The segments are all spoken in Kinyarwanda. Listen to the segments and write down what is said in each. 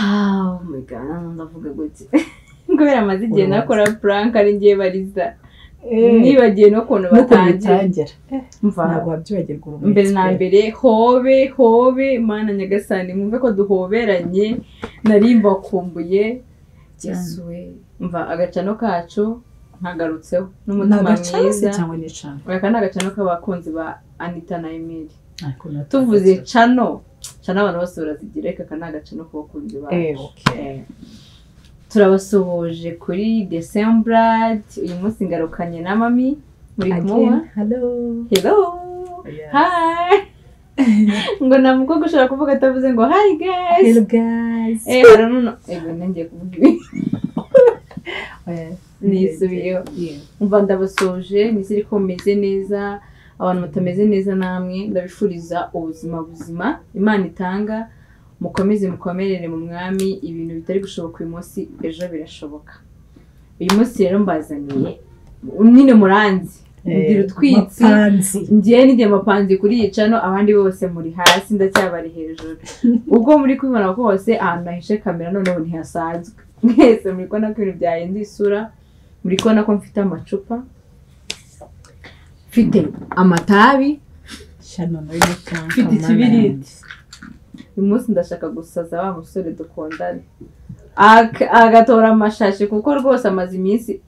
Oh my god, ndavuga gute. Kubera amaze igihe nakora prank ari ngiye bariza. Nibagiye no kuntu batangira. Ntabwo wabyibagirwa urugo. Mbere na mbere hobe mana nyagasani mwumve ko duhoberanye narimba kumbuye. Yesuwe. Mva agacano kacu nkagarutseho n'umutima mwiza cyangwa ni cano. Aka nagacano k'abakunzi ba Anita na Emily. Tuvuze cano abantu bose barazigira aka nagacano k'abakunzi ba. Okay. Turabasuhuje kuri December uyu munsi ngarukanye na mami muri kumwa. Hello. Yes. Hi. Ngo namuko gushaka kuvuga atavuze ngo hi guys. Hello guys. Hano ego ngiye kuvuga. Nisubiyo. Umva ndabasuje nisiri ko meze neza abantu batameze neza namwe ndabifuriza ubuzima buzima Imana itanga mukomeze mukomerere mu mwami ibintu bitari gushoboka uyu munsi ejo birashoboka. Uyu munsi rero mbazaniye nyine muranzi ngira utwitsi ngiye n'igihe mapanzi kuri yicano abandi bose muri hasi ndacyabari hejuru ubwo muri kwibona kose ahantu nahishe kamera none ubu ntihasanzwe mwese muri kona ko ibintu byahinduye isura muri kona ko mfite amacupa mfite amatabi shano no y'itanga mfite ikibiriti uyu munsi ndashaka gusaza wa musore dukondana agatora amashashi kuko rwose amaze iminsi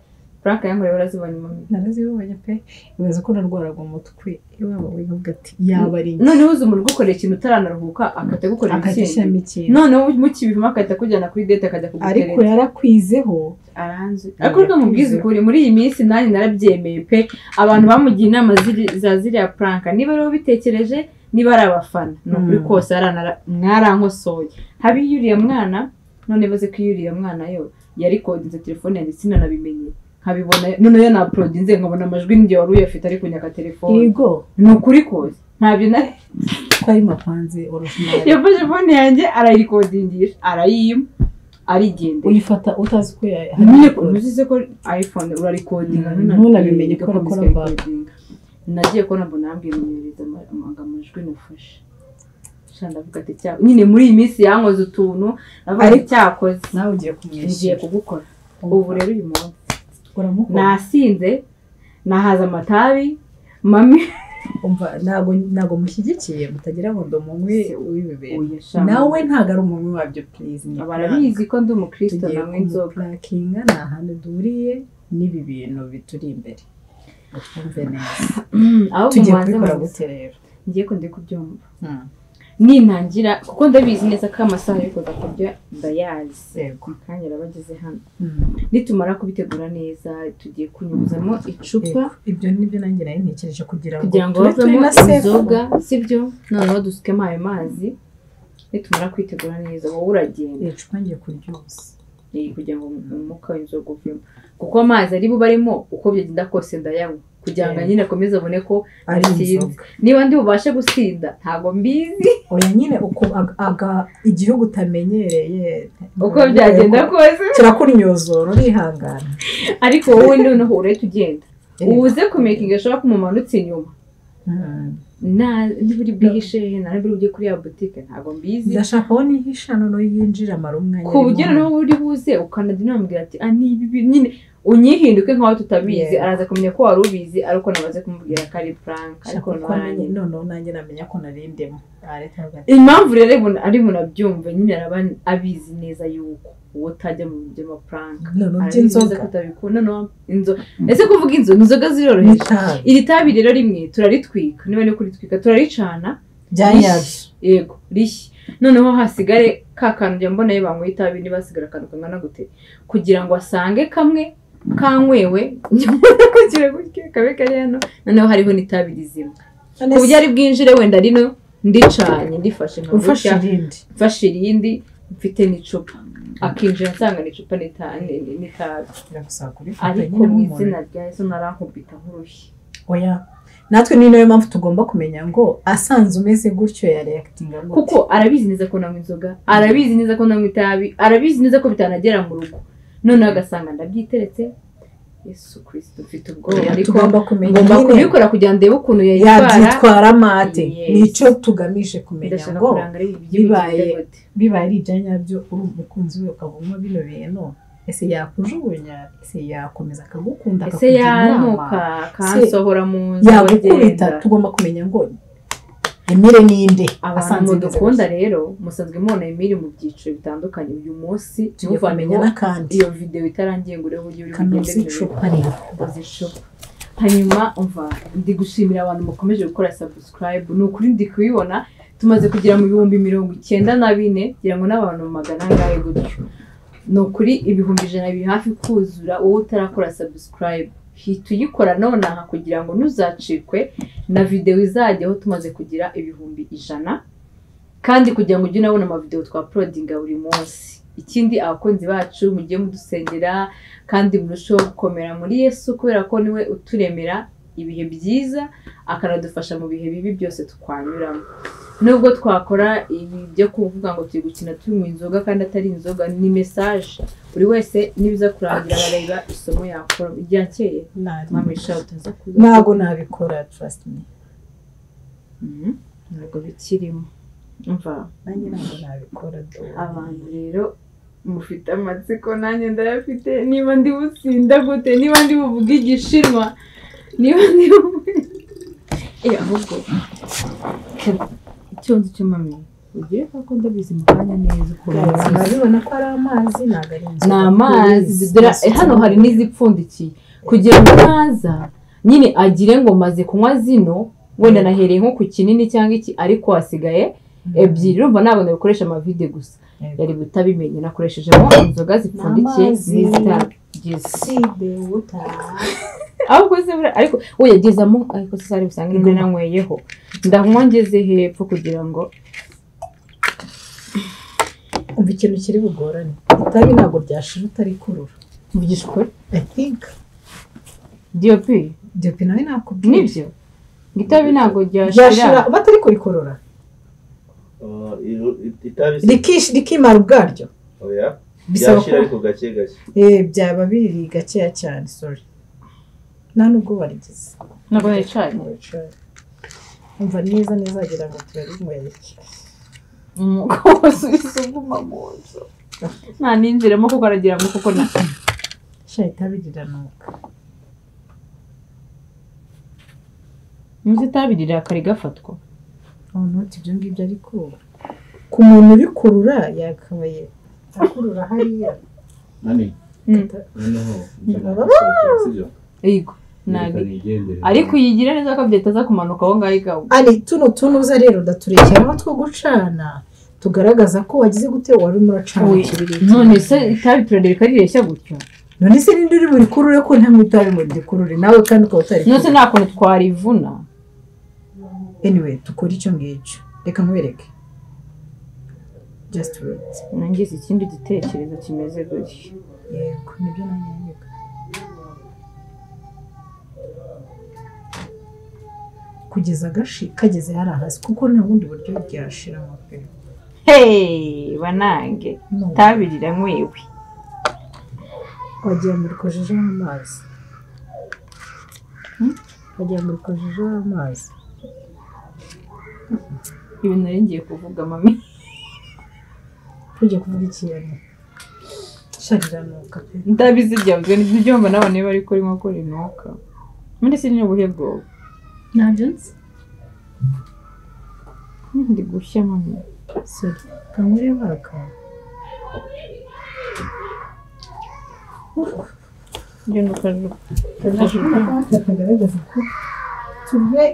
Frank yankoreye barazibanye mami narazibonye pe ibaza ko narwaraga umutwe iwabo wivuga ati yabari none uzi umuntu gukorera ikintu utaranaruhuka akate gukorera ikintu none mukibivuma akata kujyana kuri date akajya kuguterera ariko yarakwizeho aranze ariko rwo mubwiza ukuri muri iyi minsi nani narabyemeye pe abantu bamugiye inama ziriya Frank niba rero bitekereje niba ari abafana no kuri kose mwarankosoye habi yuriye mwana none baze ko yuriye mwana yo yari kodinze telefone yanjye sinanabimenye nkabibona none yo na uploadinze nkabona amajwi ngiye wari uyafite ariko nyaka telefone yego no kuri kose ntabyo nari kwari mapanze original yafashe phone yanjye arayikodingisha arayima arigende uyifata utazi ko nyine uzize ko iPhone urarecordinga ntunabimenye ko nakora back nagiye ko nabona ambwiye munyereza amajwi nafashe ndavuga ati cya nyine muri iyi minsi yankoze utuntu navuga cyakoze nawe ugiye kumwishyira kugukora ubu rero uyu munsi nasinze nahaza amatabi mami umva nago mushyigikiye mutagira ngo ndomunywe wibibere nawe ntago ari umuntu wabyo please abarabizi ko ndi umukristo namwe inzoga plakinga na hano duriye nibi bintu bituri imbere twumve neza tugiye kubikora gute rero ngiye ko ndi kubyumva nintangira kuko ndabizi neza ko amasaha yo kuza kurya ndayazi kanya rabageze hano nitumara kubitegura neza tugiye kunyuzamo icupa ibyo nibyo nanjye nayo ntekereje kugira ngo bavemo inzoga sibyo noneho dusukemo ayo mazi nitumara kwitegura neza wowe uragenda icupa ngiye kuryuza kugira ngo umwuka w'inzoga uvemo kuko amazi ari bubarimo uko byagenda kose ndayanywa kugira ngo nyine akomeze abone ko ari inzoga niba ndi bubashe gusinda ntago mbizi oya nyine uko igihugu utamenyereye uko byagenda kose kirakunyozora urihangana ariko wowe noneho uretse ugenda ubuze kumakinga ashobora kumumanutse inyuma niburi bwihishe naburi ujye kuri ya boutique ntago mbizi ndashaka wo nihisha none yinjira marumwa ku buryo noneho uri buze ukanadinambwira ati nibi nyine unyihinduke nkaho tutabizi araza kumenya ko wari ubizi ariko nabaze kumubwira ko ari Frank ariko none nanjye namenya ko narindemo impamvu rero ari munabyumve nyine araba abizi neza yuko uwo utajya mu byo ma Frank none by'inzoga kutabikunda no inzoga ese kuvuga inzoga ziroroheje iri tabi rero rimwe turaritwika niba ni kuritwika turaricana byanyaje yego rishye noneho hasigare kakantu mbona ye banywe itabi nibasigara kantu kangana gute kugira ngo asange kamwe kankwewe kugira gutya kabe kari hano noneho hariho n'itabi rizima kuburyo ari bwinjire wenda rino ndicanye ndifashe nka mfashe irindi mfite n'icupa akinjira nsanga n'icupa n'itabi ariko mu izina rya Yesu narankubita nk'urushyi oya natwe ni nayo mpamvu tugomba kumenya ngo asanze umeze gutyo ya reactinga gute kuko arabizi neza ko nanywa inzoga arabizi neza ko nanywa itabi arabizi neza ko bitanagera mu rugo none agasanga ndabyiteretse Yesu Kristo ufite ubwoba ariko tugomba kumenya ngomba kubikora kugira ngo ndebe ukuntu yabyitwara mate nicyo tugamije kumenya ngo bibaye ari ibyanyabyo uri umukunzi we ukavuma bino bintu ese yakujugunya ese yakomeza akagukunda ese yanuka kansohora mu nzu yagukubita tugomba kumenya ngo Emile ninde asanzwe dukunda rero musanzwe mubona Emile mu byiciro bitandukanye uyu munsi tuvamenya nakandi iyo video itarangiye ngo urebe uburyo uri kugenda uzishupa hanyuma umva ndi gushimira abantu mukomeje gukora subscribe ni ukuri ndi kubibona tumaze kugira mu 94 kugira ngo n'abantu 100 gutyo ni ukuri 100 biri hafi kuzura wowe utarakora subscribe tuyikora nonaha kugira ngo nuzacikwe na video izajyaho tumaze kugira 100 kandi kugira ngo ujye unabona ama video twa uploadinga buri munsi ikindi abakunzi bacu mugiye mudusengera kandi murushaho gukomera muri Yesu kubera ko niwe uturemera ibihe byiza akanadufasha mu bihe bibi byose tukwanyuramo nubwo twakora ibi byo kuvuga ngo turi gukina tunywa inzoga kandi atari inzoga ni message buri wese nibiza kurangira arareba isomo yakora byakeye mamisha utaza kuza nago nabikora trust me nago bikirimo umva nanjye nago nabikora abantu rero mufite amatsiko nanjye ndayafite niba ndi businda gute niba ndi buvuga igishinwa niba ndi ahubwo icyonzi cy'umami ugiye ko ndabizi mu kanya neza uko urabibona ko ari amazi ntago ari inzoga n'amazi hano hari n'izipfundikiye kugira ngo naza nyine agire ngo maze kunywa zino wenda nahereye nko ku kinini cyangwa iki ariko hasigaye ebyiri urumva ntabwo ndabikoresha amavide gusa yari butabimenye nakoreshejemo inzoga zipfundikiye n'izitagize ahubwo se ariko uyagezamo ariko se sari busanga nimwe nanyweyeho ndamwongeze hepfo kugira ngo umva ikintu kiri bugorane itabi ntabwo ryashira utari kurura mvugisha ukuri I think DOP nawe nakubwiye nibyo itabi ntabwo ryashira batari kurikorora rikimara ubwaryo byashira ariko gake gake byaba biri gakeya cyane sorry nta nubwo barigeze ntabwo yicaye umva neza agira ngo turarinyweye umukobwa usuguma mu nzu nta ninjiremo kuko aragira ngo kuko na shayita bigira nuka muzi tabirira kari gafatwa noti ibyo ngibyo ariko ku muntu ubikurura yakabaye akurura hariya nani noneho yego ariko yigira neza ko byataza kumanuka aho ngaho igaho ari tunuza rero daturekeraho two gucana tugaragaza ko wagize gute wari muracana none se itabi turareka rireshya gutyo none se nindi uri buri kurure ko nta mutabi mu dikurure nawe kandi ukaba utari none se nta kuntu twarivuna anyway tukora icyo ngicyo reka nkwereke just wait nangize ikindi gitekerezo kimeze gutyo yego nibyo nanjye kugeza kageze hari hasi kuko nta bundi buryo ryashira mu pe banange tabirira nkwewe wagiye muri kojeje amazi ibi nari ngiye kuvuga mami tujye kuvuga ikintu sharira nuka pe ndabizi byavuzwe n'ibyo mba nabone bari kuri nko kuri nuka muri se ni ubuhe bwoba nabyo nzi ndi gushya mami sorry kamure baka ngendo kaje kagaragaza ko tube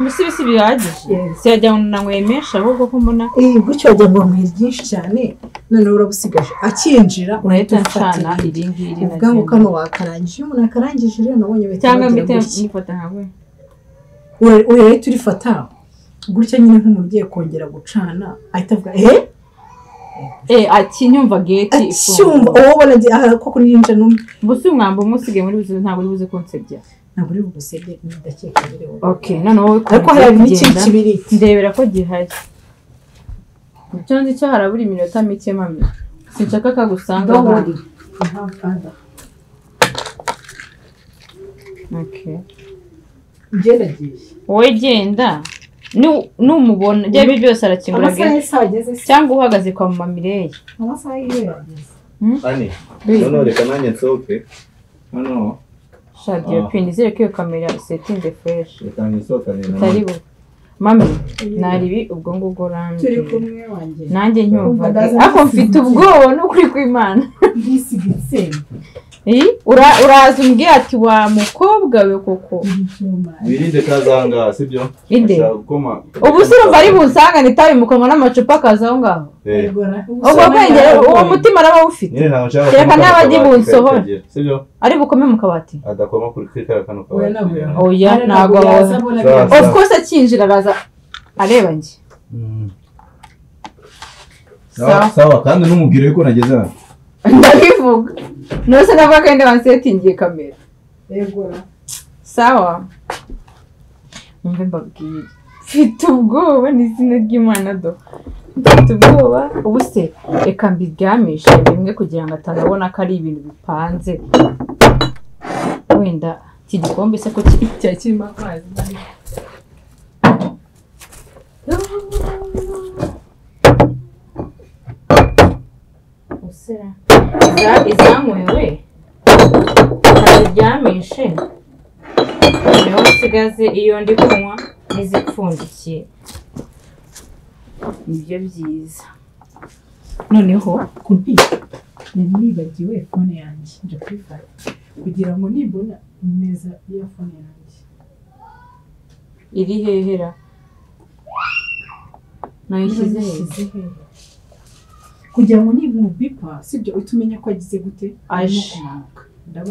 Musi bihagije siyajya nanywemesha ahubwo ko mbona gutyo wajya ngo muhe byinshi cyane none urabusigaje akinjira urahita ncana iri ngiri uvuga ngo kano wakarangije umuntu akarangije rero nabonye bete cyangwa mbite nifata nkawe urahita urifata gutya nyine nk'umuntu ugiye kongera gucana ahita avuga akinyumva gate ifunga wowe ubona ko kuri yinja numwe busi umwambo umusigaye muri buzi ntabwo uri buze konsebya ntabwo uri bugusebye ndakeka bire wowe okay none wowe ariko hari n'ikindi kibiri ndebera ko gihari icyo nzi cyo harabura iminota mike mami sinshaka kagusanga have other. Okay. Geragiye. Wowe genda. Numubona byabi byose arakingura gate. Amasaha yageze. Cyangwa uhagaze kwa mama Mireille. Amasaha yageze. Ani. None reka nanjye nsohoke. Hano. Shadio pin zire ko kamera setting the fresh. Reka nsohokane na. Taribu. Mami, naribi ubwo ngubwo ranje. Turi kumwe wanjye. Nanjye nyumva. Ako mfite ubwoba no kuri kw'Imana. Bisigitse. Uraza umbwiye ati wa mukobwa we koko. Birinde kazanga sibyo? Inde. Ubu se urumva ari bunsanga nitabi mukonwa n'amacupa kazaho ngaho. Ubwo kwengere uwo mutima araba ufite. Reka n'abadi bunsohora. Sibyo? Ari bukome mu kabati. Adakoma kuri kara kano kabati. Oya ntago. Of course akinjira araza areba nje. Sawa kandi numubwire ko nageze hano. Ndabivuga. Nose navuga kandi wansetingiye kamera. Yegora. Sawa. Mve mbabwire. Mfite ubwoba n'izina ry'Imana do. Mfite ubwoba ubuse reka mbiryamishe bimwe kugira ngo atabona ko ari ibintu bipanze. Wenda iki gikombe se ko kirimo amazi. Usera. Izamuwe. Aryamishe. Niho usigaze iyo ndi kunywa n'izipfundikiye. Nibyo byiza. Noneho kumpi. Nibagiwe phone yanjye nje kwifata kugira ngo nibona imeza ya phone yanjye. Iri hehera. Nayishyize kugira ngo niba bipa sibyo utumenya ko agize gute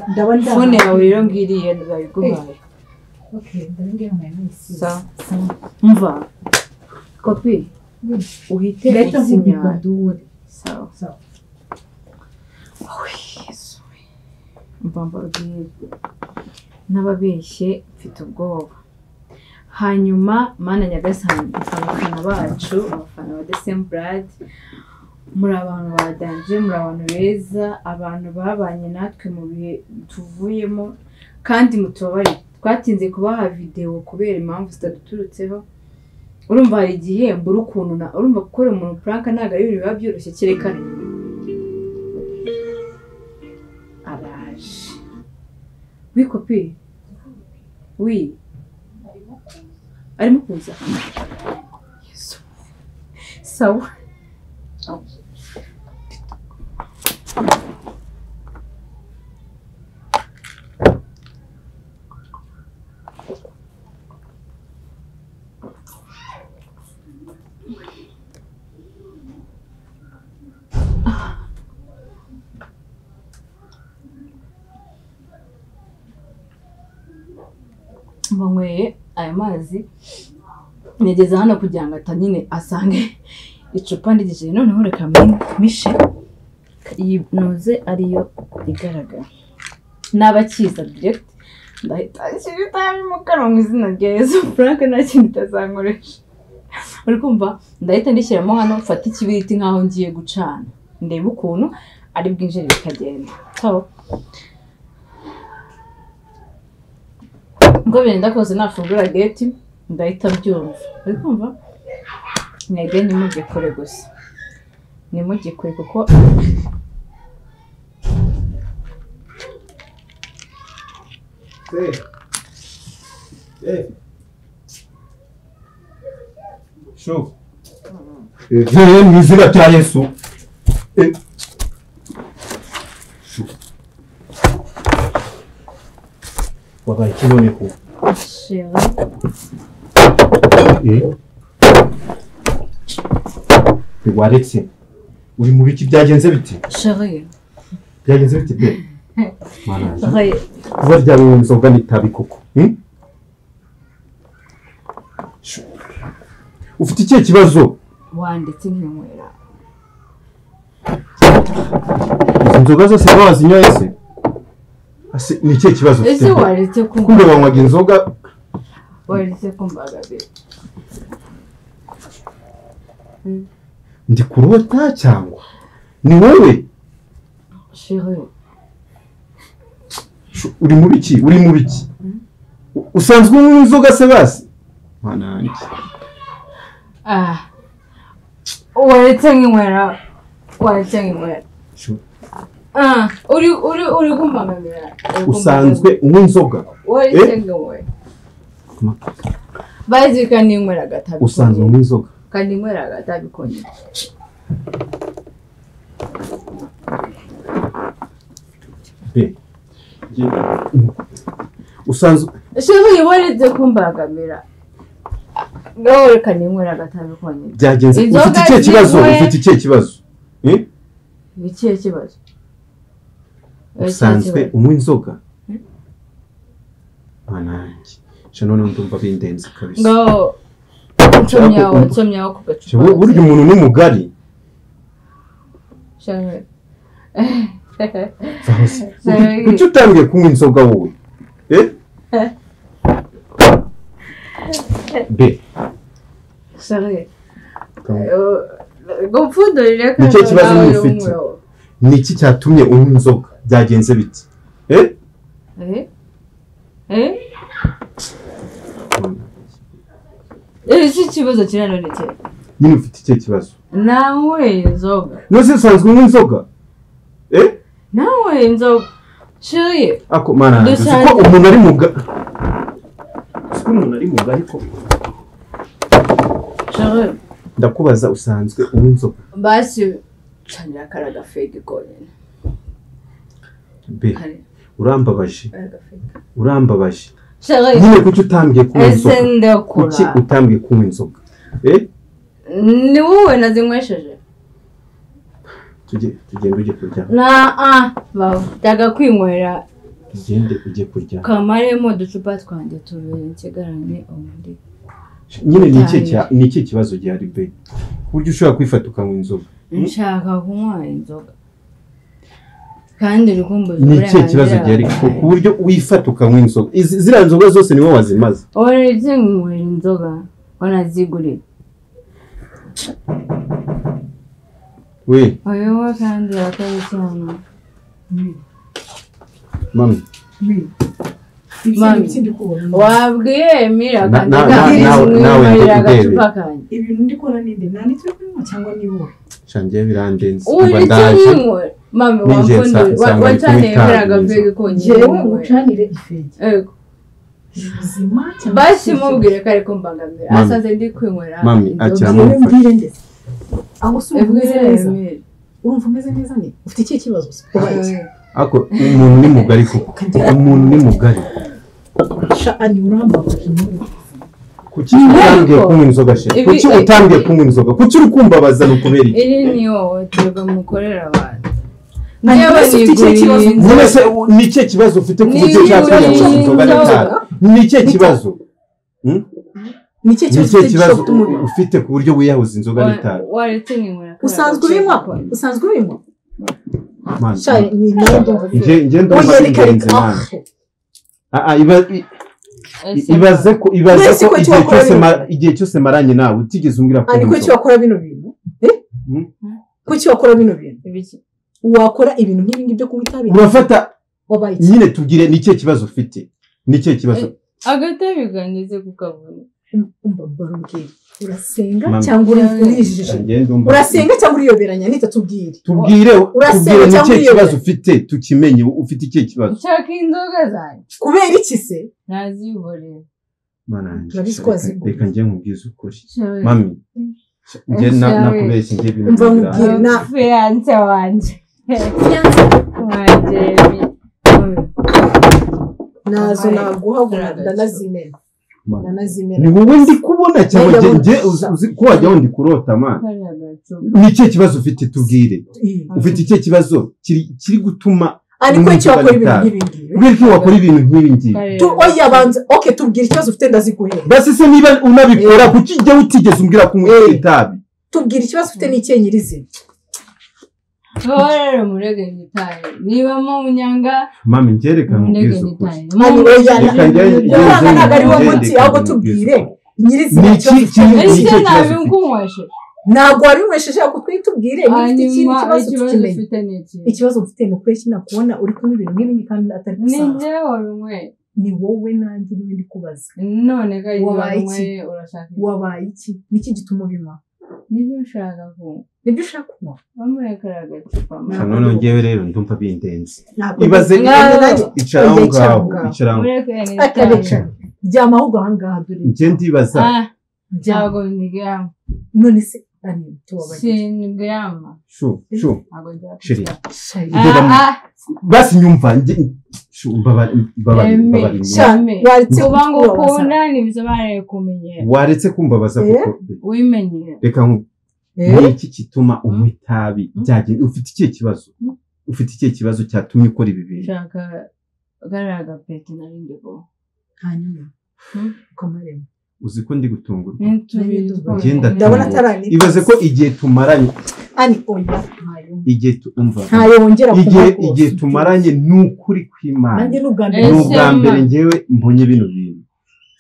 ndaba phone yawe rero ngiriye ndabiguhaye. Okay, ndangiye mu nisi. Sa. Mva. Kopi. Uhite leta isinya. Sawa. Sawa. Mbambabwiye. Nababeshye mfite ubwoba. Hanyuma mana nyagasani abafana bacu abafana ba December muri abantu badanje muri abantu beza abantu babanye natwe mu bihe tuvuyemo kandi mutubabari twatinze kubaha video kubera impamvu zitaduturutseho urumva hari igihembo urukuntu na urumva gukora umuntu prank ntago ari ibintu biba byoroshye cyerekana araje wikopi wi arimo kuza Yesu sawa Mwanyweye aya mazi negeza hano kugira ngo atanyine asange icupa ndigije noneho reka mishe iyi noze ariyo igaragara n'abakiza direct ndahita shiritaye mu kanwa mu izina rya Yesu Frank nta kintu itazankoresha uri kumva ndahita ndishyiramo hano mfata ikibiriti nkaho ngiye gucana ndebe ukuntu ari bwinjire bikagenda so ngo benda kose nafungura gate ndahita byumva uri kumva mwege nimujye kure gusa nimujye kure kuko Show. Mizira cha Yesu. Wabaye kinone ko. Chérie. Waretse. Uri mu biki byagenze biti? Chérie. Byagenze biti be? Mana. Kuba ryawe nzoga nitabi koko. Ufite ikihe kibazo? Wanditse nkinywera. Inzoga zose wazinyoye se? Ase ni ikihe kibazo ufite? Ese waretse kumva. Kumbe wanywaga inzoga? Waretse kumbaga be. Ndi kurota cyangwa? Ni wowe? Chérie. uri mu biki usanzwe unywa inzoga se basi mana yanjye waretse nk'inywera uri kumbangamira usanzwe unywa inzoga waretse nk'inywera bazi kandi inywera agatabi usanzwe unywa inzoga kandi inywera agatabi konyine usanzwe shobora waretse kumbangamira ngaho reka ninywera agatabi konyine byagenze ufite ikihe kibazo ikihe kibazo usanzwe unywa inzoga mana yanjye none ndumva bindenze kabisa ngaho nsomyaho ku gacupa burya umuntu n'umugari shame kuki utangiye kunywa inzoga wowe be sare gupfundurira kandi nicyo kibazo ufite niki cyatumye unywa inzoga byagenze biti iki kibazo kiranonetse nyine ufite icyo kibazo nawe inzoga nose usanzwe unywa inzoga nawe inzoga shiriye ako mana ko umuntu ari mugari ko shiriye ndakubaza usanzwe unywa inzoga basi canira karaga fake konyine be urambabaje shiriye nyine kuki utambwiye kunywa inzoga kuki utambwiye kunywa inzoga ni wowe nazinywesheje tugende ujye kurya bajyaga kwinywera tugende ujye kurya kamaremo uducupa twanjye tubiri nsigaranye ubundi nyine ni iki kibazo gihari be buryo ushobora kwifata ukanywa inzoga nshaka kunywa inzoga kandi rikumbuza ni iki kibazo gihari ku buryo wifata ukanywa inzoga ziriya nzoga zose ni wowe wazimaze uretse nywera inzoga wanaziguriye we oyo kandi akaye cyane mami wabwiye Emira kandi nawe agacupa kanje ibintu ndi kubona ninde nani turi kunywa cyangwa ni wowe shangiye birandenze uba ndaje mami wacane Emira agapege konyine jewe ucanire ifege ego bizima cyangwa basi mubwire kare ko mbangamira asaze ndi kwinywera mami akira mbwire ndetse aho subwire neza urumva umeze neza ni ufite iki kibazo ako umuntu ni mugari shani urambabaje kuki utambwiye kunywa inzoga she kuki utambwiye kunywa inzoga kuki uri kumbabaza n'ukubera iki iri ni wowe tuga mukorera abantu ni ikihe kibazo ufite ku buryo cyatuma inzoga n'itabi ni ikihe kibazo ni ikihe kibazo ufite ku buryo wiyahuza inzoga n'itabi waretse ninywera usanzwe ubinywa Shayi ni nendo nje ndumva ingenzi mana ibaze ko igihe cyose maranye nawe utigeze umbwira ko ariko cyo wakora bino bintu kuki wakora bino bintu wakora ibintu nk'ibi byo kunywa itabi urafata nyine tubwire ni ikihe kibazo ufite ni ikihe kibazo agatabi gangize kukabona urasenga cyangwa urijije urasenga cyangwa uriyoberanya ntitatubwire tubwire ni ikihe kibazo ufite tukimenye ufite ikihe kibazo nshaka inzoga zanjye kubera iki se nazihoreye mana reka njye nkubwize ukuri mami njye nakubeshye njye bintu na fiance wanje nazo naguhagura ndanazimena ni wowe ndi kubona cyangwa njye uzi ko wajyaho ndi kurota mana ni ikihe kibazo ufite tubwire ufite ikihe kibazo kiri gutuma ariko icyo wakora ibintu nk'ibingibi kubera ko wakora ibintu nk'ibingibi oya banza tubwire ikibazo ufite ndaziguhera basi se niba unabikora kuki ujya utigeze umbwira ko unywa itabi tubwire ikibazo ufite n'ikihe nyirizina rero murege nitaye niba mu munyanga mami ngereka nkubwize ukuri mami oya ntabwo ari wo muti ahubwo tubwire nyirizina ese nabi nkunyweshe ntabwo wari umwesheje ako twitubwire n'ifite ikindi kibazo tukimenye ikibazo ufite ni uko kinakubona uri kunywa ibintu nk'ibi kandi atari gusanzwe ni wowe nanjye niwe ndi kubaza none ga wabaye urashaka wabaye iki niki gituma ubima nibyo ushaka ko nibyo ushaka kunywa bamwe karaga cupa none ngewe rero ndumva bindenze ibaze icara ngaho ryama ahubwo ahangaha dore nge ndibaza byago ndigama none se ari tubabaye sinigama shu ago njya shiri basi nyumva kuba ngo ukunda ntibisobanuye kumenyera waretse kumbabaza kuko wimenyera reka iki kituma unywa itabi byagenda ufite ikihe kibazo cyatumye ukora ibi bintu shaka garaga peti narindego hanyuma ukamaremo uzi ko ndi gutungurwa ndabona atarani ibaze ko igihe tumaranye ani oya igihe umva ntayongera igihe tumaranye n'ukuri kw'Imana n'ubwa mbere ngewe mbonye bino bintu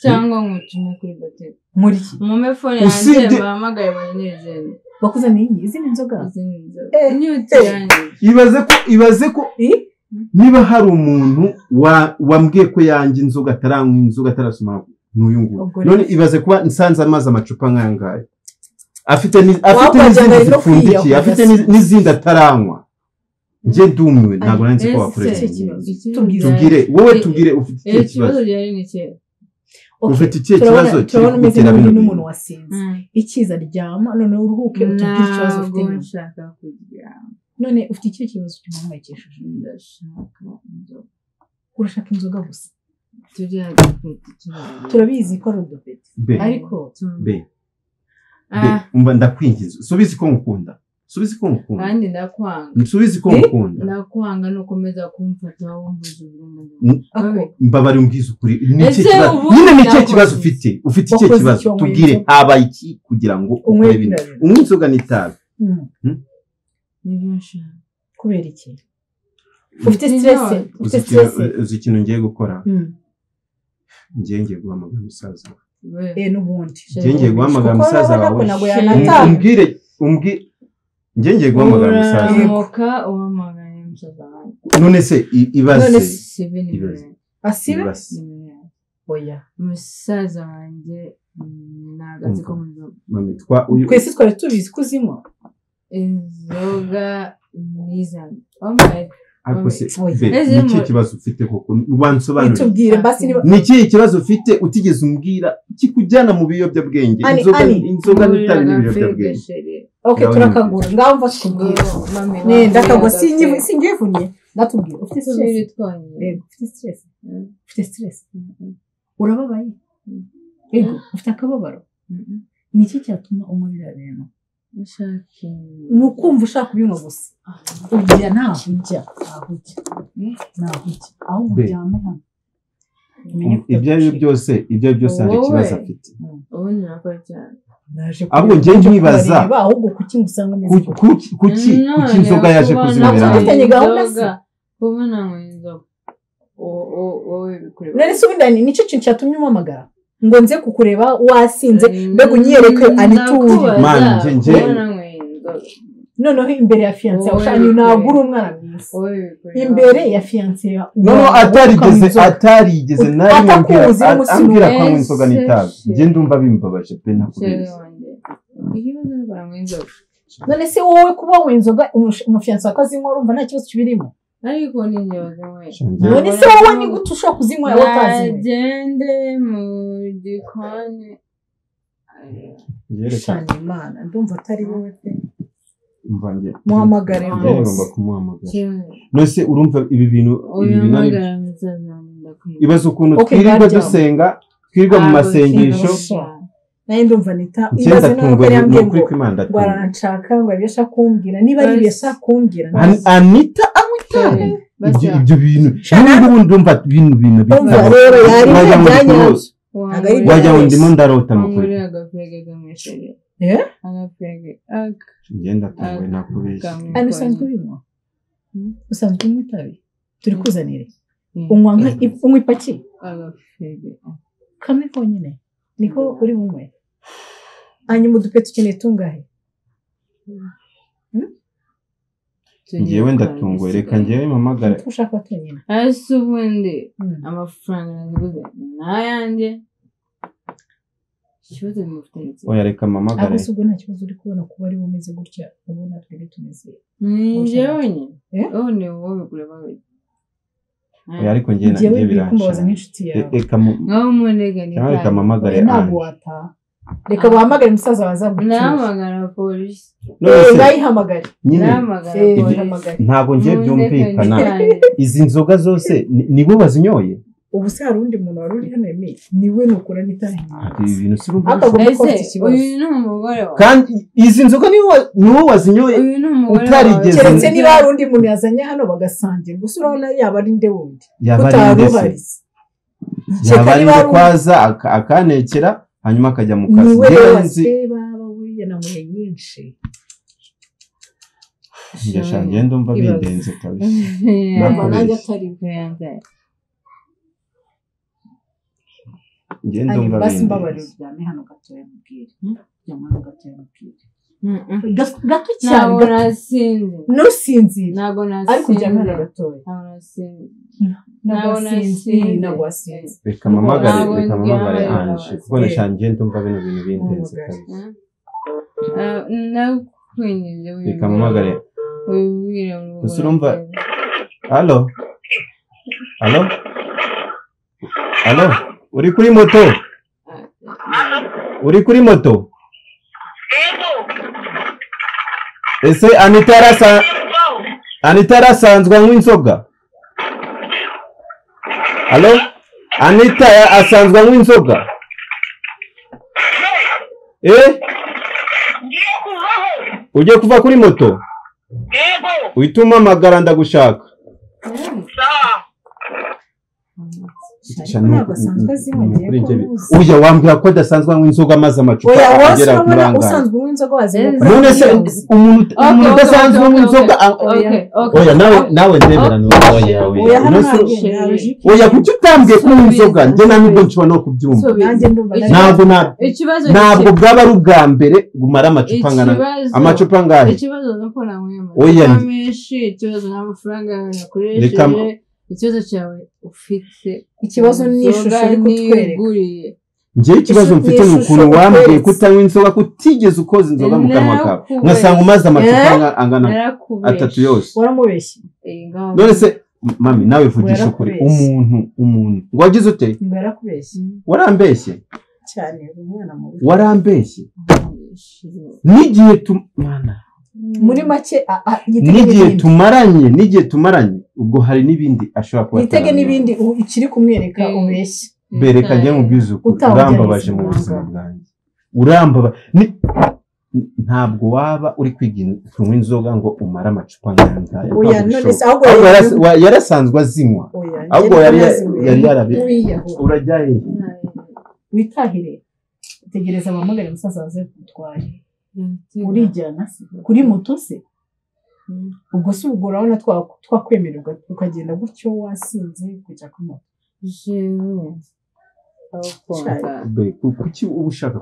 cyangwa ngutume kuri bateri muri iki mu mefone yanjye bahamagaye banezero bakuzaniye izindi nzoga ibaze ko niba hari umuntu wambwiye ko yanjye inzoga ataranywa inzoga atarasoma n'uyu nguyu none ibaze kuba nsanze amazi amacupa nk'ayangaya afite n'izindi zipfundikiye afite n'izindi ataranywa njye ndumiwe ntabwo nari nzi ko wakoresha tubwire ufite ikihe kibazo ufite ikihe kibazo kiri kugutera bino n'umuntu wasinze ikiza ryama none uruhuke utubwire ikibazo ufite none ufite ikihe kibazo cy'umuhangayikishije urashaka inzoga gusa turabizi ko ari udupeti ariko umva ndakwinjiza subizi ko ngukunda kandi ndakwanga subizi ko ngukunda ndakwanga no komeza kumfata wumbuza uburenganzira mbabari umbwiza ukuri nyine ni ikihe kibazo ufite ikihe kibazo tubwire habaye iki kugira ngo ukore bino unywa inzoga n'itabi kubera iki ufite stress uzi ikintu ngiye gukora ngiye guhamagara umusaza n'ubundi ngiye guhamagara umusaza wawe umbwire ngiye guhamagara umusaza none se ibaze asibe oya umusaza wanjye nagaze ko mami twese twari tubizi kuzinywa inzoga nizana ariko se ni ikihe kibazo ufite koko wansobanurira ni ikihe kibazo ufite utigeze umbwira kikujyana mu biyobyabwenge inzoga n'itabi n'ibiyobyabwenge turakagura ngaho mva tukubwira ndakagwa singivunnye ndatubwira ufite stress urababaye ufite akababaro ni iki cyatuma unywa biriya bintu ni ukumva ushaka kubinywa gusa ugira ntaho ujya aho uryama hano ibyo ari byo byose hari ikibazo afite ubundi nakora cyane ahubwo njye nkibaza ahubwo kuki musanga kuki inzoga yaje kuzimira kubona ngo inzoga wowe bikureba none se ubundi nicyo kintu cyatumye umpamagara ngo nze kukureba wasinze mbega unyereke anituje man nje noneho imbere ya fiancé ushanye nagura umwana mwiza imbere ya fiancé atarigeze nari ambwira ko anywa inzoga n'itabi nje ndumva bimbabaje pe nakubeshya none se wowe kuba anywa inzoga umufiancé akazinywa urumva nta kibazo kibirimo ariko ni nyoza we none se wowe ni gute ushobora kuzinywa watazi agende mu gikoni shani imana ndumva atari wowe pe mvange muhamagare ngomba kumuhamagara nose urumva ibi bintu ibaze ukuntu twirirwa dusenga twirirwa mu masengesho naye ndumva nita ibaze n'uko yambwiye ngo baranshaka ngo abiyasha kumbwira niba ari biyasha kumbwira Anita ibyo bintu n'ubundi ndumva ibintu rero yari byanyabyo wajya ngo ndimo ndarota mukuri agapege gamweshere agapege ngenda tuwe nakubeshya anisanzwe bimwe usanzwe umutabi turi kuzanire unywa ipaki agapege kamwe konyine niko uri bumwe hanyuma udupeti ukeneye tungahe ngewe ndatunguwe reka ngewe mpamagare ushaka tunyina ese ubundi amafaranga naguze n'ayanjye ikibazo mufitanye oya reka mpamagare ariko ubwo nta kibazo uri kubona kuba ari bumeze gutya ubona twebwe tumeze njyewe nyine ni wowe bigura bawe oya ariko ngewe bikumbaza nk'inshuti yawe reka ngaho umunega ni reka mpamagare ntabwo wataha reka wahamagare umusaza waza gucuruza nahamagara polisi nayihamagare ntabwo ngiye byumvikana izi nzoga zose nibo bazinyoye ubu se hari undi muntu wari uri hano Emile niwe nukura nitahinga ibi bintu si urumva uyu ni umugore wawe kandi izi nzoga niwo wazinyoye uyu ni umugore utarigeze keretse niba hari undi muntu yazanye hano bagasangira gusa urabona yaba ari nde wundi yaba ari nde kwaza akanekera hanyuma akajya mu kazi nzi baba buriya namuye nyinshi ndashanje ndumva bidenze kabisa nanjye atari byanze ngende ndumva basi mbabarira uryame hano gatoya mubwire ryama hano gatoya mubwire gato cyane nusinzira ntabwo nasinzira ariko uryame hano gatoya ntabwo nasinzira reka mpamagare anje kuko ndashanje ndumva bino bintu bindenze kabisa nakwinjiye reka mpamagare gusa urumva halo uri kuri moto ese Anita arasanzwe anywa inzoga halo Anita asanzwe anywa inzoga ugiye kuva kuri moto uhita umpamagara ndagushaka uya wambwira ko adasanzwe anywa inzoga maze amacupa agera ku rangara none se umuntu udasanzwe anywa inzoga oya nawe ndeberana oya kuki utambwiye kunywa inzoga njye ntabwo nshobora no kubyumva ntabwo bwaba ari ubwa mbere gumara amacupa angana amacupa angahe ikibazo nuko nanyweye menshi ikibazo n'amafaranga nakoresheje ikibazo cyawe ufite ikibazo ni ishusho uri kutwereka njye ikibazo mfite ni ukuntu wambwiye kutanywa inzoga kutigeze ukoza inzoga mu kanwa kawe ngasanga umaze amacupa angana 3 yose waramubeshye none se mami nawe vugisha ukuri umuntu wagize ute warambeshye cyane umwana mubi warambeshye nigiye tumana muri make nigiye tumaranye ubwo hari nibindi ashobora kuba yitege nibindi ikiri kumwereka ubeshye bereka njye mu bwizuku urambabaje mu buzima bwanjye urambaba ntabwo waba uri kwiga kunywa inzoga ngo umare amacupa nk'aya oya none se ahubwo yarasanzwe azinywa ahubwo yari yarabi urajya he witahire tegereza amamagare umusaza waze kutwaye urijyana se kuri moto se ubwo se ubwo urabona twakwemererwa ukagenda gutyo wasinze kujya ku moto kuki uba ushaka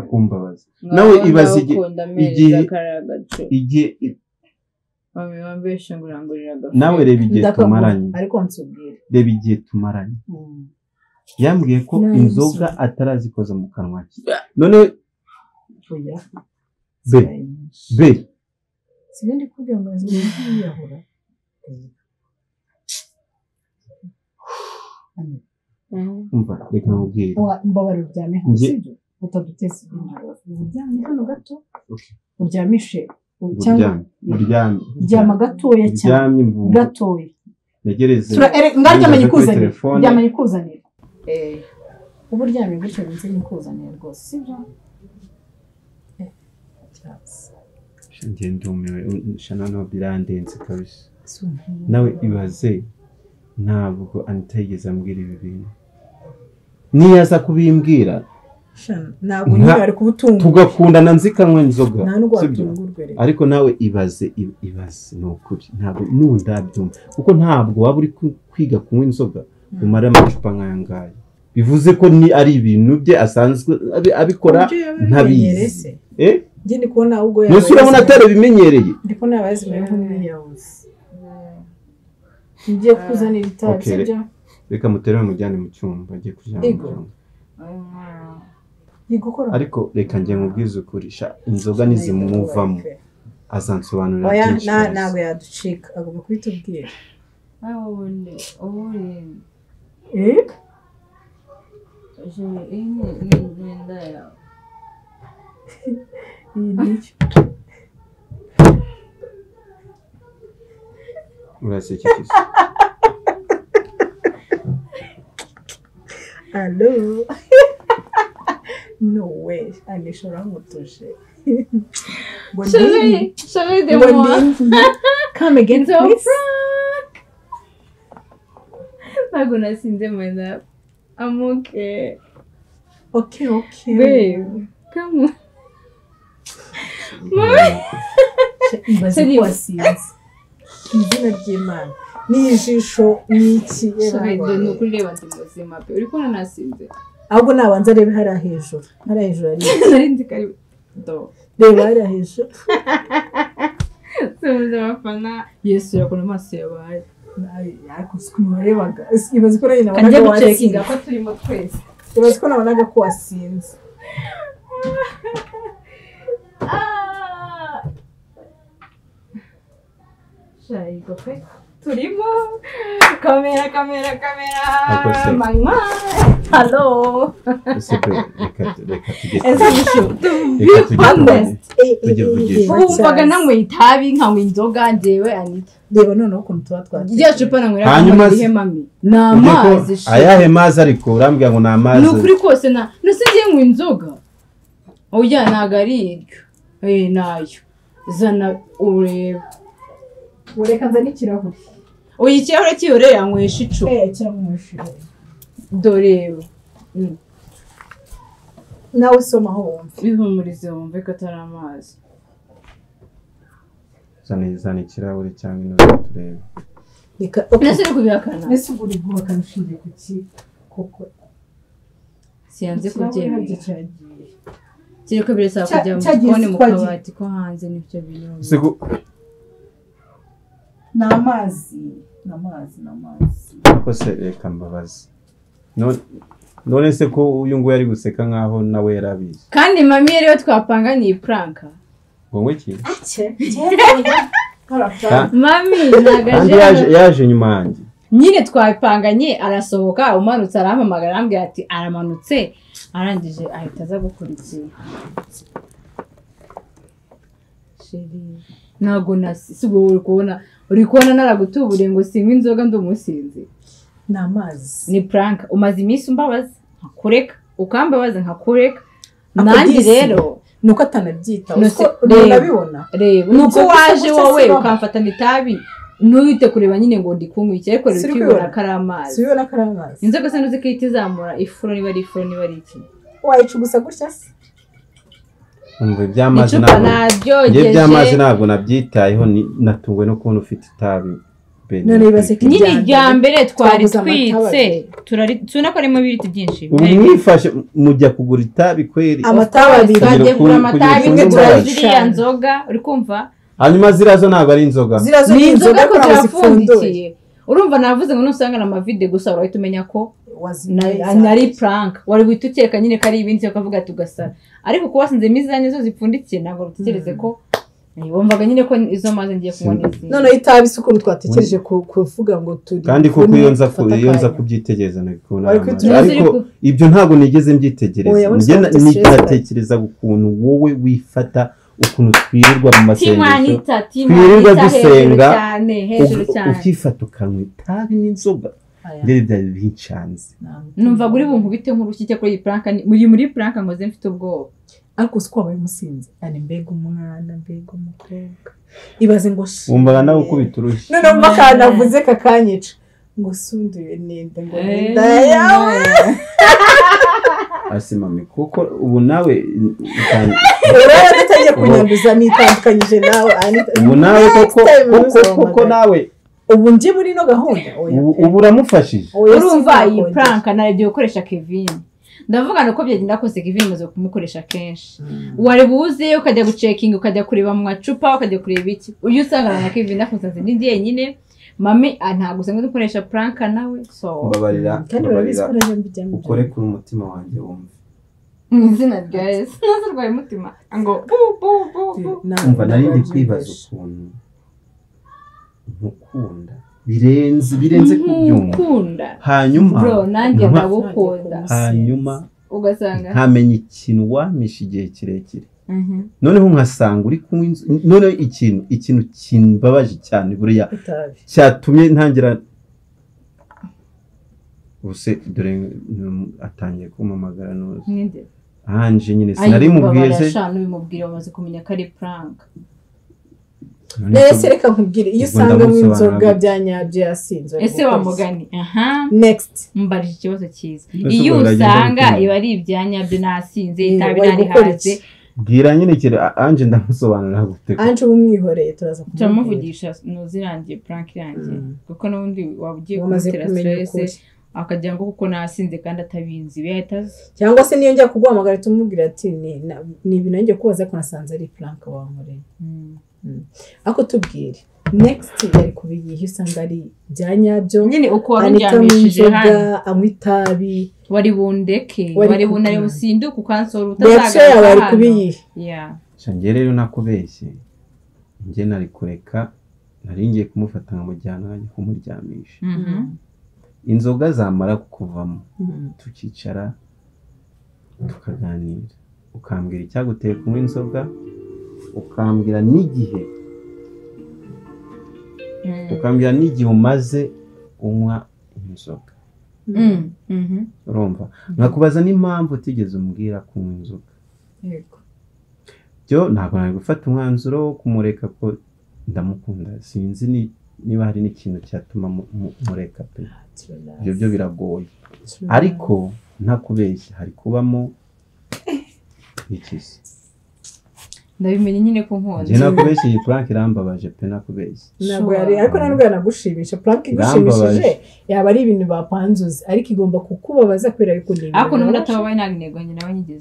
kumbabaza nawe ibaze igihe nawe reba igihe tumaranye reba igihe tumaranye yambwiye ko inzoga atarazikoza mu kanwa ke none be sibindi kugira ngo aziyahura umva reka nkubwire mbabarira uryame hano sibyo utaduteza uryame hano gato uryamishe uryama gatoya cyane gatoya negereze ndyamanye ikuzanira ubu uryamye gutyo nzi nikuzanira rwose sibyo ndumiwe shana no birandenze kabisa nawe ibaze ntabwo Anita yigeze ambwira ibi bintu niyaza kubimbwira ntabwo nyine ari kubutunga tugakundana nzikanywa inzoga ariko nawe ibaze ni ukuri ntabwo n'undabyumva kuko ntabwo waba uri kwiga kunywa inzoga umara amacupa nk'aya ngaya bivuze ko ni ari ibintu bye asanzwe abikora ntabizi njye ndi kubona ahubwo Nusu urabona atari bimenyereye. Ndi kubona yabazimeye nk'umwiyahuzi. Ngiye kuzanira itabi sibyo? Reka muterere mujyane mu cyumba agiye kujyana mu cyumba. Yigukora. Ariko reka njye nkubwize ukuri sha inzoga nizimuvamo. Azansobanurira byinshi. Oya ntabwo yaducika agomba kubitubwira. Ubundi ngenda yawe nicyo urasekeje. Hello. No way. Anishora mutuje. Chérie de moi. Come again, please. Ntabwo nasinze mwana. I'm okay. Okay. Babe, come on. Ibaze ko wasinze. Izina ry'Imana. N'ijisho n'iki Chérie, ni ukuri reba ndi muzima pe. Uri kubona nasinze. Ahubwo nabanza rebe hariya hejuru. Hariya hejuru ari. Nari ndi kari do. Reba hariya hejuru. Tuzi abafana. Yesu yakora amaso yabaye. Yakoze ukuntu warebaga. Ibaze ko nayo nabonaga wasinze. Kanjye gucekinga ko turimo twese. Ibaze ko nabonaga ko wasinze. Shayigo pe. Turimo kamera mama hello umvaga namwe itabi nkanywa inzoga njyewe Anita reba noneho ukuntu tuba twatse rya cupa nanywera ihe mami n'amazi ayahe mazi ariko urambwira ngo n'amazi n'ukuri kose nasigiye nkwa inzoga oya ntago ari iryo nayo zana urebe ureka nzana ikirahuri oya ikirahure cy'iyore yanywesha icupa cyamwesha doreba nawe usomaho wumve bihumurize wumve ko atari amazi zana ikirahure cyangwa inoze turebe nese uri kubihakana nese uri guhakana ushingiye ku ki koko siyanze kubyemera kireko birasaba kujya mu gikoni mu kabati ko hanze n'ibyo bintu n'amazi ako se reka mbabazi none se ko uyu nguyu ari guseka nkaho nawe yarabizi kandi mami rero twapanganiye pranka ngo iki mami nagaje yaje nyuma yanjye nyine twapanganye arasohoka umanutse arampamagara arambwira ati aramanutse arangije ahita aza gukurikira sheri nago nasigo uri kubona naragutubure ngo sinywe inzoga ndumusinzi n'amazi ni prank umaze iminsi umbabaza nkakureka ukambabaza nkakureka nanjye rero nuko atanabyita urabibona reba nuko waje wowe ukamfatana itabi ntuyite kureba nyine ngo ndi kunywa iki ariko rero ukibona karamazi sibona karamazi inzoga se nuzikita izamura ifuro niba ari ifuro niba ari iki wayica gusa gutya se umva iby'amazi ntabwo nabyitayeho natungwe no kubona ufite itabi nyine irya mbere twari twitse tuna ko arimo ibiriti byinshi mwifashe mujya kugura itabi kweri amatabi twagiye kugura amatabi tugura ziriya nzoga uri kumva hanyuma zirazo ntabwo ari inzoga ni inzoga ko zirapfundikiye urumva navuze ngo nusangana amavide gusa urahita umenya ko ari prank wari guhita ukeka nyine ko ari ibindi ukavuga tugasara ariko kuba wasinzemo izanye zo zipfundikiye ntabwo utekereze ko wumvaga nyine ko izo mazi ngiye kunywa n'izindi noneho itabi si ukuntu twatekereje kuvuga ngo turi kandi kuko iyo nza kubyitegereza nabikubona ariko ibyo ntabwo nigeze mbyitegereza nitatekereza ukuntu wowe wifata ukuntu twirirwa mu masengesho twirirwa dusenga ukifata ukanywa itabi n'inzoga ndetse byari bincanze numva uri bunkubite nk'urushyi cyo kuri iyi prank muri prank ngoze mfite ubwoba ariko siko wabaye umusinzi ari mbega umwana mbega umukobwa ibaze ngo wumvaga nawe ukubita urushyi none umva kanavuze kakanyica ngo sunduye nenda ngo nenda yawe asi mami kuko ubu nawe urabona atagiye kunyanduza nitandukanyije nawe ubu nawe koko nawe ubu nje muri no gahunda ubu uramufashije urumva iyi prank narebye gukoresha Kevin ndavuga nuko byagenda kose Kevin maze kumukoresha kenshi wari buze ukajya gucekinga ukajya kureba mu macupa ukajya kureba iki uyu usanga na Kevin nakusanze ndi njyenyine mami ntabwo usanga dukoresha prank nawe so babarira ukore ku mutima wanjye wumve izina rya Yesu nazarwaye umutima ngo umva nari ndi kwibaza ukuntu nkukunda birenze kubyumva hanyuma bro nanjye ndagukunda hanyuma ugasanga ntamenye ikintu wamisha igihe kirekire noneho nkasanga uri kumwe noneho ikintu kimbabaje cyane buriya cyatumye ntangira ubuse dore atangiye kumamagara noze anje nyine sinari mubwiye se bimubwira bamaze kumenya ko ari prank nese reka nkubwire iyo usanga mu inzoga byanyabyo yasinze ese wamugani next mbarije ikibazo cyiza iyo usanga iba ari ibyanyabyo nasinze itabi nari haze bwira nyine kire anje ndamusobanurira gute anje umwihoreye turamuvugisha nuzirangiye prank yanjye kuko n'undi wabugiye kumutera stress akajya ngo kuko nasinze kandi atabinzi bihita cyangwa se niyo njya kuguhamagara tumubwira ati ni ibintu njye kubaza ko nasanze ari prank wankoreye ako tubwire next yari kubiyihe usanga ari byanyabyo nyine uko waryamishije hano anywa itabi wari bundeke wari bunare businduka ukansora utazagaruka wari kubiyihe shangiye rero nakubeshye nge nari kureka nari ngiye kumufata nkamujyana nkajya kumuryamisha inzoga zamara kukuvamo tukicara tukaganira ukambwira icyaguteye kunywa inzoga ukambwira n'igihe umaze unywa inzoga urumva nkakubaza n'impamvu utigeze umbwira kunywa inzoga byo ntabwo nari gufata umwanzuro wo kumureka ko ndamukunda sinzi niba hari n'ikintu cyatuma mureka pe ibyo biragoye ariko ntakubeshya hari kubamo ikisi ndabimenye nyine ko nkonje nakubeshya iyi prank irambabaje pe nakubeshya ntabwo yari ariko ntabwo yanagushimisha prank igushimishije yaba ari ibintu bapanzuze ariko igomba kukubabaza kubera yuko ni ariko n'undi atabaye ntanego nyine nawe nyigeze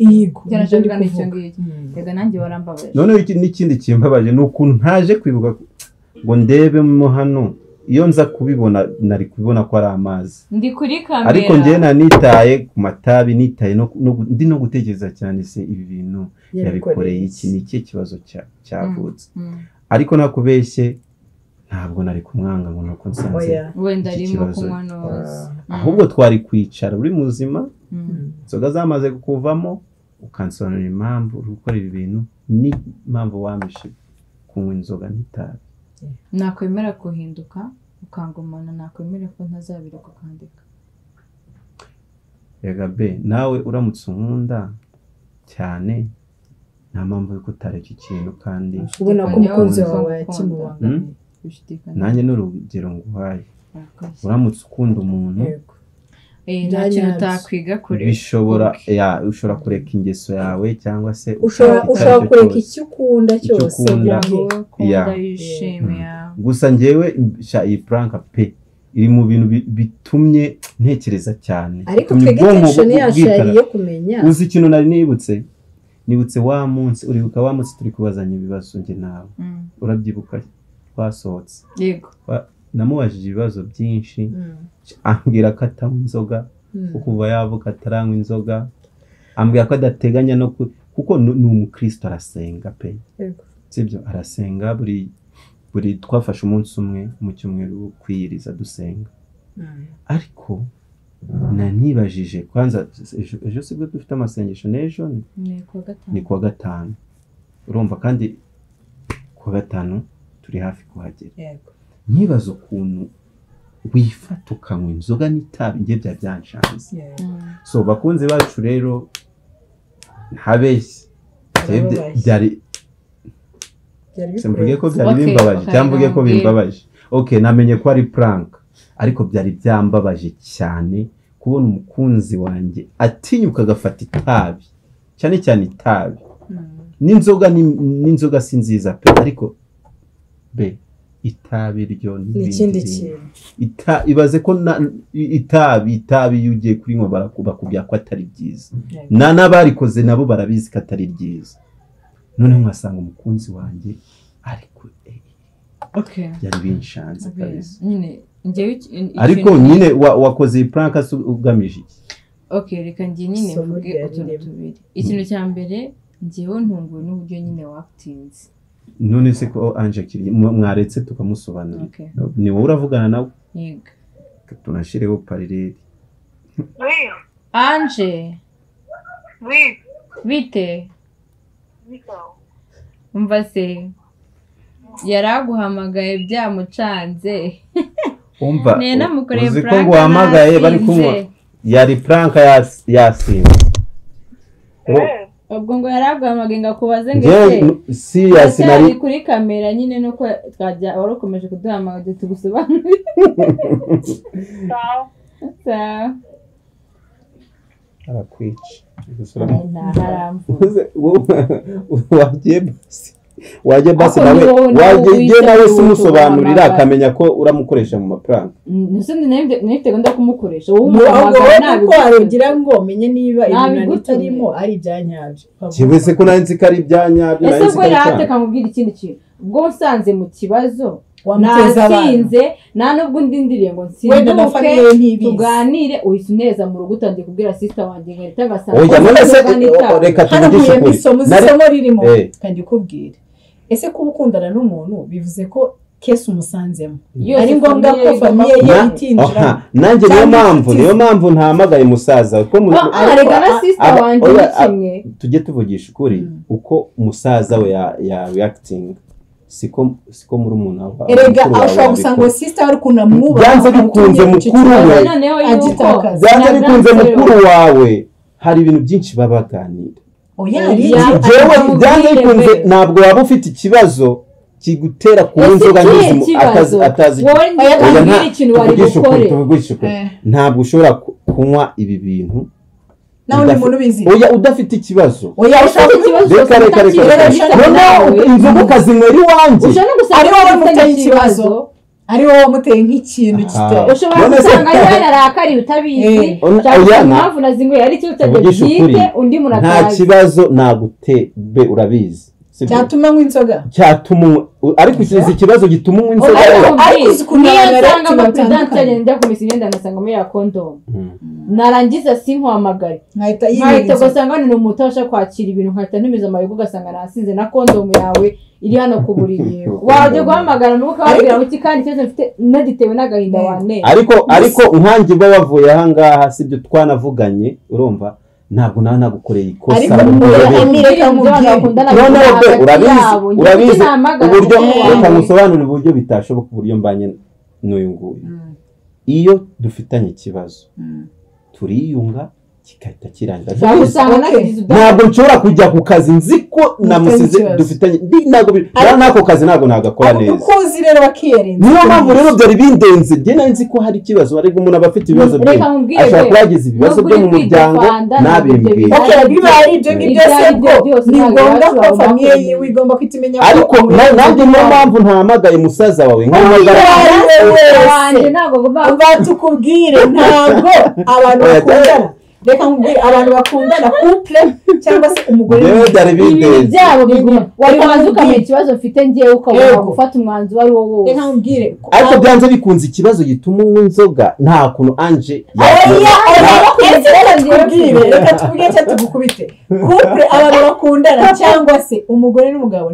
cyarashaka n'icyo ngicyo rega nanjye warambabaje noneho n'ikindi kimbabaje ni ukuntu ntaje kwibuka ngo ndebemo hano iyo nza kubibona nari kubibona ko ari amazi ndi kuri kamera ariko njye nitaye ku matabi nitaye ndi no gutekereza cyane se ibi bintu yabikoreye iki ni cyo kibazo cyavutse ariko nakubeshye ntabwo nari kumwanga ngo nuko nsanze wenda arimo kunywa noza ahubwo twari kwicara uri muzima inzoga zamaze kukuvamo ukansobanurira impamvu uri gukora ibi bintu n'impamvu wamishe kunywa inzoga n'itabi nakwemera kuhinduka ukangumana nakwemera ko ntazabira kukandika yega be nawe uramutse unkunda cyane nta mpamvu yo kutareka ikintu kandi ubona ko umukunzi wawe yakimubangamiye nanjye n'urugero nguhaye uramutse ukunda umuntu nta kintu utakwiga kure bishobora ushobora kureka ingeso yawe cyangwa se ushobora kureka icyo ukunda cyose ukunda yishimiye gusa njyewe iyi prank pe iri mu bintu bitumye ntekereza cyane ariko twegekeshone yacu yariye kumenya uzi ikintu nari nibutse wa munsi uribuka wa munsi turi kubazanya ibibazo nge nawe urabyibuka twasohotse yego namubajije ibibazo byinshi ambwira ko atanywa inzoga kuva yavuka ataranywa inzoga ambwira ko adateganya no kuko ni umukristo arasenga pe sibyo arasenga buri twafashe umunsi umwe mu cyumweru kwiyiriza dusenga ariko nanibajije kwanza ejo sibwo dufite amasengesho n'ejo ni kuwa gatanu urumva kandi kuwa gatanu turi hafi kuhagera nkibaza ukuntu wifata ukanywa inzoga n'itabi njye byari byanshanze so bakunze bacu rero ntabeshye byari mvuge ko byari bimbabaje cyangwa mvuge ko bimbabaje namenye ko ari prank ariko byari byambabaje cyane kubona umukunzi wanjye atinyuka agafata itabi cyane cyane itabi n'inzoga si nziza pe ariko be itabi ryo n'ikindi kintu ibaze ko itabi iyo ugiye kurinywa bakubwira ko atari byiza n'abarikoze nabo barabizi ko atari byiza noneho nkasanga umukunzi wanjye ariko yari binshanze kabisa ariko nyine wakoze prank ugamije iki reka njye nyine mvuge utuntu tubiri ikintu cya mbere njyewe ntunguwe n'uburyo nyine watinze none se ko Ange akiri mwaretse tukamusobanura ni wowe uravugana nawe yego tunashireho parireri Ange bite umva se yaraguhamagaye byamucanze umva namukoreye uzi ko guhamagaye bari kumwe yari prank yasinze ubwo ngo yaraguhamagaye ngakubaze si yasinari kuri kamera nyine nuko twajya warukomeje kuduhamagara tugusobanurire sawa arakwica wagiye basi nawe wagiye nawe simusobanurira akamenya ko uramukoresha mu maprank nusundi nifite genda kumukoresha wowe umuhamagara ko arugira ngo menye niba ibintu bitarimo ari ibyanyabyo kibe se ko nanzi ko ari ibyanyabyo ese ko yateka mubwira ikindi kintu ubwo usanze mu kibazo nasinze nta nubwo ndindiriye ngo nsinduke tuganire uhise uneza mu rugo utangiye kubwira sister wanjye ngo itagasanga reka tuvugishe ukuri isomo ririmo kandi kubwira ese kuba ukundana n'umuntu bivuze ko kese umusanzemo ari ngombwa ko famiye ye itinjira nanjye niyo mpamvu ntahamagaye musaza ko arega na sister wanjye kimwe tujye tuvugisha ukuri uko musaza we ya reacting siko muri umuntu aba erega ashobora gusanga sister ari kunamwuba byanze bikunze mukuru we byanze bikunze mukuru wawe hari ibintu byinshi babaganira jewe byanze bikunze ntabwo waba ufite ikibazo kigutera ku nzoga atazi ntabwo ushobora kunywa ibi bintu nawe umuntu bizi oya udafite ikibazo ushaka reka inzoga ukazinywera iwanjye ari wowe muteye ikibazo ari wowe muteye nk'ikintu kitari ushobora gusanga ari arakari utabizi mpamvu nazinyweye ari cyo utagiye undi muntu nta kibazo nagutebe urabizi cyatuma nywa inzoga cyatuma ariko ikizi ikibazo gituma unywa inzoga ariko niyo nsanga mutandukanye njya kumisa imyenda ngasanga muri ya condom narangiza sinkwamagare nkahita ugasanga ni umuti abasha kwakira ibintu nkahita ntumiza amayogo ugasanga nasinze na condom yawe iri hano ku buriri wajya guhamagara nuko wabwira uti kandi cyose mfite nagitewe n'agahinda wane ariko nkanjye bo bavuye aha ngaha sibyo twanavuganye urumva ntabwo nagukoreye ikosa urabizi uburyo reka musobanurire uburyo bitashoboka uburyo mbanye n'uyu nguyu iyo dufitanye ikibazo turiyunga kigahita kirangira ntabwo nshobora kujya ku kazi nzi ko namusize dufitanye n'ako kazi ntabwo nagakora neza kuzi rero bakiyarenza niyo mpamvu rero byari bindenze njye nzi ko hari ikibazo ariko umuntu aba afite ibibazo byinshi ashobora kuba yagize ibibazo byo mu muryango nabimbwiye bibaye ibyo ngibyo se ni ngombwa ko famiye yiwe igomba kwitimenya ariko nanjye niyo mpamvu ntahamagaye musaza wawe nkahamagara tukubwire ntabwo abantu bakundana reka nkubwire abantu bakundana couple cyangwa se umugore byabo biguma wari wazi ukamenya ikibazo mfite ngewe ukabona gufata umwanzuro ari wowe reka nkubwire ariko byanze bikunze ikibazo gituma unywa inzoga nta kuntu Ange reka tuvuge cyangwa tugukubite couple abantu bakundana cyangwa se umugore n'umugabo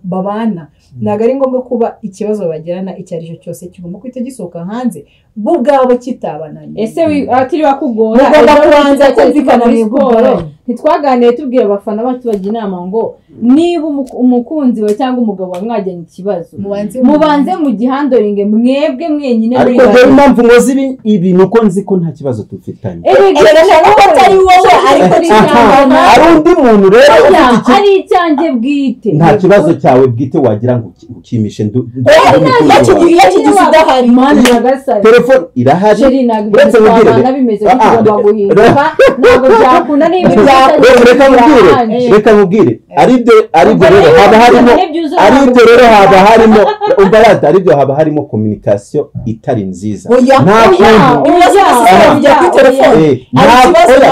babana ntabwo ari ngombwa kuba ikibazo bagirana icyo ari cyo cyose kigomba guhita gisohoka hanze bo ubwabo kitabananiye ese atiri wakugora kubanza kumvikana muri siporo ntitwaganire tubwira abafana bacu bagira inama ngo niba umukunzi we cyangwa umugabo wawe mwajyanye ikibazo mubanze mu gihandoringe mwebwe mwenyine ariko rero impamvu nkoze ibi ni uko nzi ko nta kibazo dufitanye atari wowe ariko ari undi muntu rero ari icyanjye bwite nta kibazo cyawe bwite wagira ngo ukimishe yakigize udahari telefone irahari uretse mubwire bimeze bigomba guhinduka ntabwo byakunda niba reka mubwire ari byo rero haba harimo aribyo rero haba harimo umbarata aribyo haba harimo communication itari nziza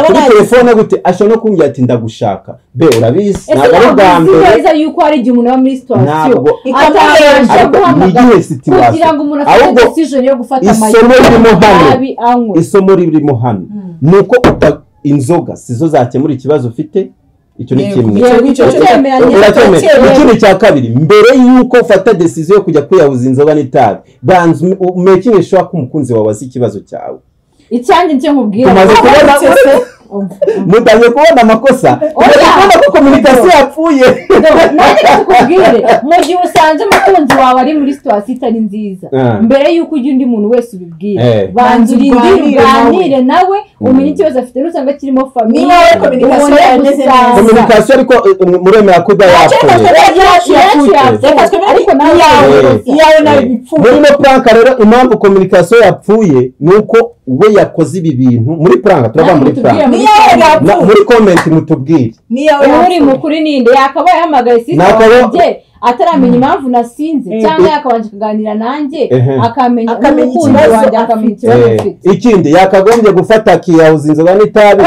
kuri telefone gute ashobora no kumbwira ati ndagushaka be urabizi ntabwo ari bwa mbere yuko hari igihe umuntu aba muri situation atabasha guhamagara kugira ngo umuntu afate decision yo gufata isomo ririmo hano nuko inzoga sizo zakemura ikibazo ufite icyo ni kimwe ikindi cya kabiri mbere yuko ufata decision yo kujya kwiyahuza inzoga n'itabi banze making sure ko umukunzi wawe azi ikibazo cyawe icyanjye cyo mubwira mutangiye kubona amakosa kubona ko communication yapfuye nanjye tukubwire mu gihe usanze umukunzi wawe ari muri situation itari nziza mbere yuko ujya undi muntu wese ubibwira banze uganire nawe umenye ikibazo afite n'usanga kirimo famille communication ariko muremera ko yapfuye ariko nawe yawe muri prank rero impamvu communication yapfuye nuko we yakoze ibi bintu muri prank turava muri prank muri comment mutubwire uri mukuri ninde yakabaye hamagaye sister ataramenya impamvu nasinze cyangwa yakabanje kuganira nanjye akamenya umukunzi wanjye akamenya ikibazo afite ikindi yakagombye gufata kiyahuza inzoga n'itabi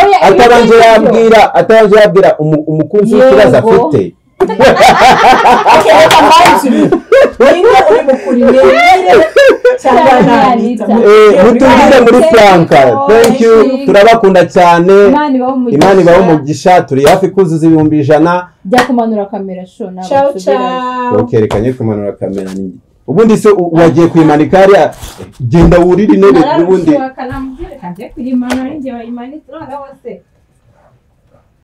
atabanje yabwira umukunzi w'ikibazo afite mutubwire muri prank thank you turabakunda cyane Imana ibaho umugisha turi hafi kuzuza 100 jya kumanura kamera show nabo ukerekanye kumanura kamera ni ubundi se wagiye kwimanika hariya genda wurira intebe ubundi kanamubwire kanje kuyimanura njye wayimanitse wose